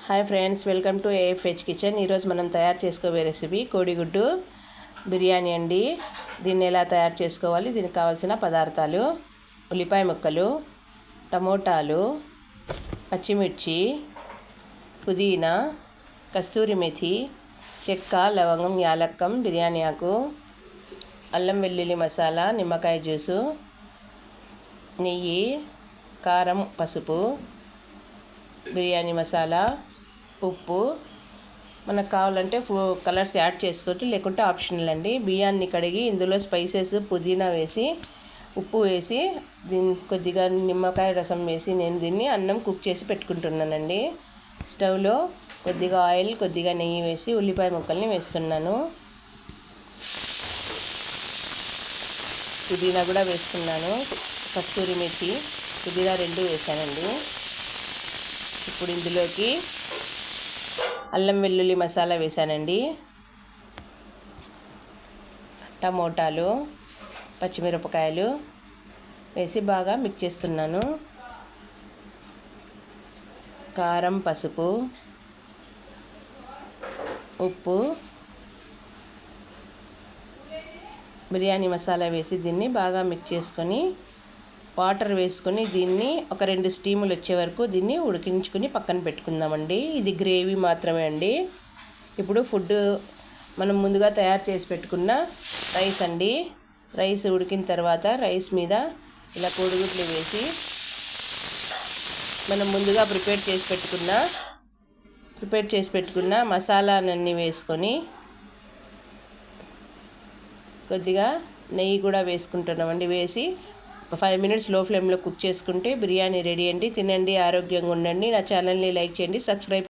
Hi friends, welcome to AFH kitchen. ఈరోజు మనం తయారు చేసుకోబోయే రెసిపీ కోడిగుడ్డు బిర్యానీ అండి. దీన్ని ఎలా తయారు చేసుకోవాలి, దీనికి కావాల్సిన పదార్థాలు: ఉల్లిపాయ ముక్కలు, టమోటాలు, పచ్చిమిర్చి, పుదీనా, కస్తూరి మెథి, చెక్క, లవంగం, యాలక్కం, బిర్యానీ ఆకు, అల్లం వెల్లుల్లి మసాలా, నిమ్మకాయ జ్యూసు, నెయ్యి, కారం, పసుపు, బిర్యానీ మసాలా, ఉప్పు. మనకు కావాలంటే కలర్స్ యాడ్ చేసుకోవచ్చు, లేకుంటే ఆప్షనల్ అండి. బియ్యాన్ని కడిగి ఇందులో స్పైసెస్, పుదీనా వేసి, ఉప్పు వేసి, కొద్దిగా నిమ్మకాయ రసం వేసి నేను దీన్ని అన్నం కుక్ చేసి పెట్టుకుంటున్నానండి. స్టవ్లో కొద్దిగా ఆయిల్, కొద్దిగా నెయ్యి వేసి ఉల్లిపాయ ముక్కల్ని వేస్తున్నాను. పుదీనా కూడా వేస్తున్నాను. కస్తూరి మెథి, పుదీనా 2 వేసానండి. ఇప్పుడు ఇందులోకి అల్లం వెల్లుల్లి మసాలా వేసానండి. టమోటాలు, పచ్చిమిరపకాయలు వేసి బాగా మిక్స్ చేస్తున్నాను. కారం, పసుపు, ఉప్పు, బిర్యానీ మసాలా వేసి దీన్ని బాగా మిక్స్ చేసుకొని వాటర్ వేసుకొని దీన్ని ఒక 2 స్టీములు వచ్చే వరకు దీన్ని ఉడికించుకొని పక్కన పెట్టుకుందామండి. ఇది గ్రేవీ మాత్రమే అండి. ఇప్పుడు మనం ముందుగా తయారు చేసి పెట్టుకున్న రైస్ అండి. రైస్ ఉడికిన తర్వాత రైస్ మీద ఇలా కోడిగుడ్లు వేసి మనం ముందుగా ప్రిపేర్ చేసి పెట్టుకున్న మసాలాలన్నీ వేసుకొని కొద్దిగా నెయ్యి కూడా వేసుకుంటున్నామండి. వేసి 5 మినిట్స్ లో ఫ్లేమ్లో కుక్ చేసుకుంటే బిర్యానీ రెడీ అండి. తినండి, ఆరోగ్యంగా ఉండండి. నా ఛానల్ని లైక్ చేయండి, సబ్స్క్రైబ్